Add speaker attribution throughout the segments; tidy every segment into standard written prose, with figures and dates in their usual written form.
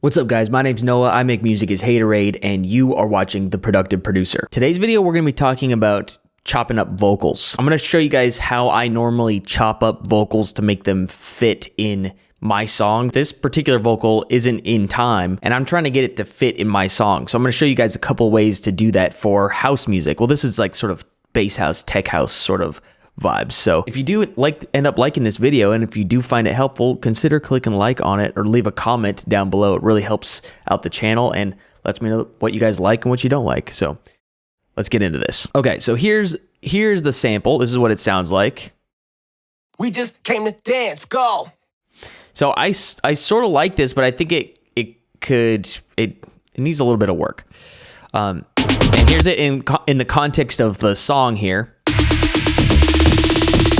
Speaker 1: What's up guys, my name's Noah, I make music as Haterade, and you are watching The Productive Producer. Today's video we're going to be talking about chopping up vocals. I'm going to show you guys how I normally chop up vocals to make them fit in my song. This particular vocal isn't in time, and I'm trying to get it to fit in my song. So I'm going to show you guys a couple ways to do that for house music. Well, this is like sort of bass house, tech house sort of vibes. So if you do end up liking this video, and if you do find it helpful, consider clicking like on it or leave a comment down below. It really helps out the channel and lets me know what you guys like and what you don't like. So let's get into this. Okay, so here's the sample. This is what it sounds like.
Speaker 2: We just came to dance, go.
Speaker 1: So I sort of like this, but I think it needs a little bit of work. And here's it in the context of the song here.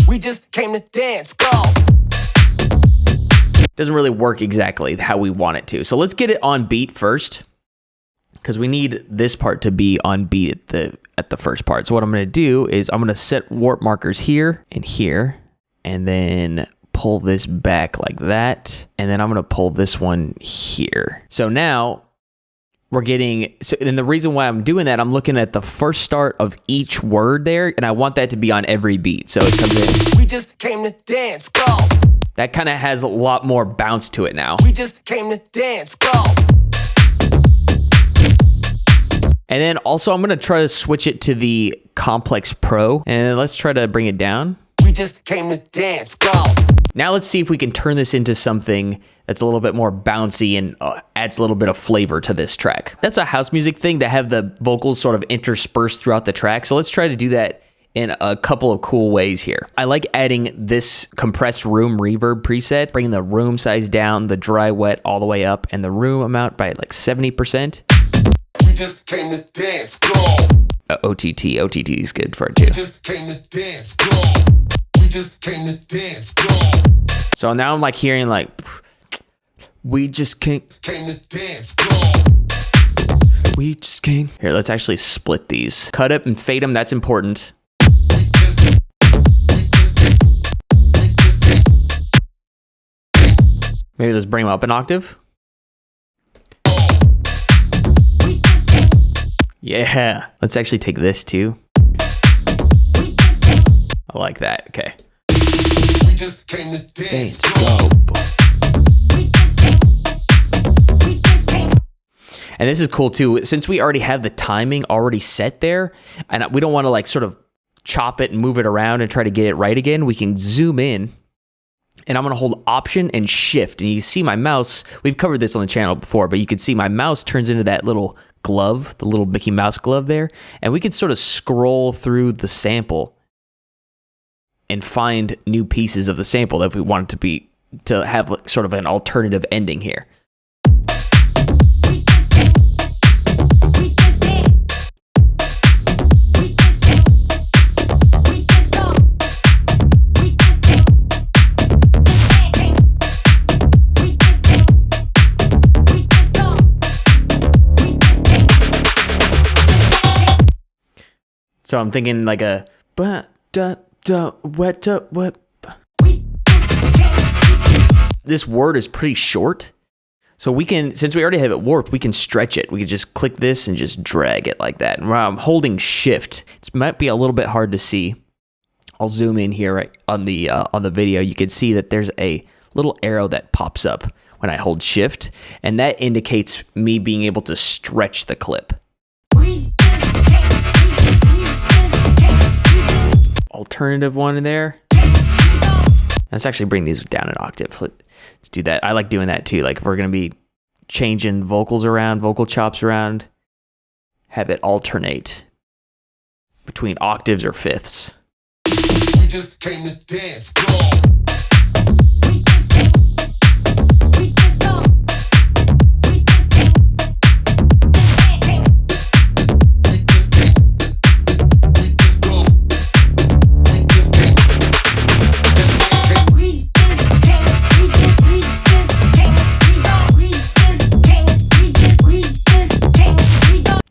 Speaker 2: We just came to dance, go.
Speaker 1: Doesn't really work exactly how we want it to. So let's get it on beat first, because we need this part to be on beat at the first part. So what I'm going to do is I'm going to set warp markers here, and then pull this back like that, and then I'm going to pull this one here. So now we're getting, and the reason why I'm doing that, I'm looking at the first start of each word there, and I want that to be on every beat. So it comes in.
Speaker 2: We just came to dance, go.
Speaker 1: That kind of has a lot more bounce to it now.
Speaker 2: We just came to dance, go.
Speaker 1: And then also I'm going to try to switch it to the Complex Pro, and let's try to bring it down.
Speaker 2: We just came to dance, go.
Speaker 1: Now let's see if we can turn this into something that's a little bit more bouncy and adds a little bit of flavor to this track. That's a house music thing, to have the vocals sort of interspersed throughout the track. So let's try to do that in a couple of cool ways here. I like adding this compressed room reverb preset, bringing the room size down, the dry wet all the way up, and the room amount by like 70%.
Speaker 2: We just came to dance, go.
Speaker 1: OTT is good for it too.
Speaker 2: We just came to dance, go. We just came to dance, go.
Speaker 1: So now I'm like hearing like, we just came
Speaker 2: to dance, go.
Speaker 1: We just came. Here, let's actually split these. Cut it and fade them, that's important. Maybe let's bring them up an octave. Yeah, let's actually take this too. I like that, okay.
Speaker 2: We just came to dance, go.
Speaker 1: And this is cool too, since we already have the timing already set there, and we don't want to like sort of chop it and move it around and try to get it right again, we can zoom in, and I'm going to hold Option and Shift, and you see my mouse, we've covered this on the channel before, but you can see my mouse turns into that little glove, the little Mickey Mouse glove there, and we can sort of scroll through the sample and find new pieces of the sample that we want it to have like sort of an alternative ending here. So I'm thinking like a what. This word is pretty short, so we can, since we already have it warped, we can stretch it. We can just click this and just drag it like that. And while I'm holding Shift, it might be a little bit hard to see. I'll zoom in here right on the video. You can see that there's a little arrow that pops up when I hold Shift, and that indicates me being able to stretch the clip. Alternative one in there. Let's actually bring these down an octave. Let's do that. I like doing that too. Like if we're going to be changing vocals around, vocal chops around, have it alternate between octaves or fifths.
Speaker 2: We just came to dance, go.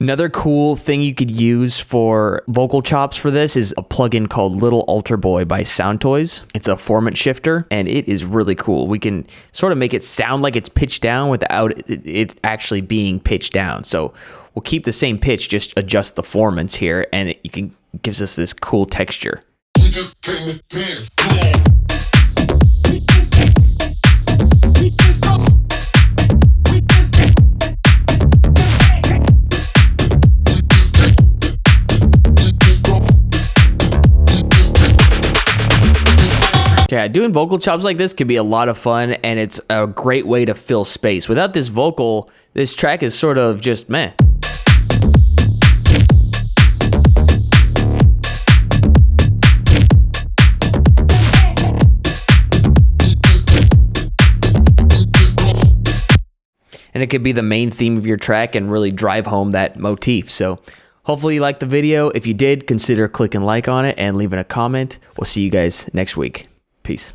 Speaker 1: Another cool thing you could use for vocal chops for this is a plugin called Little Altar Boy by Soundtoys. It's a Formant shifter, and it is really cool. We can sort of make it sound like it's pitched down without it actually being pitched down. So we'll keep the same pitch, just adjust the formants here, and it gives us this cool texture.
Speaker 2: We just came to dance.
Speaker 1: Yeah, doing vocal chops like this can be a lot of fun, and it's a great way to fill space. Without this vocal, this track is sort of just meh. And it could be the main theme of your track and really drive home that motif. So hopefully you liked the video. If you did, consider clicking like on it and leaving a comment. We'll see you guys next week. Peace.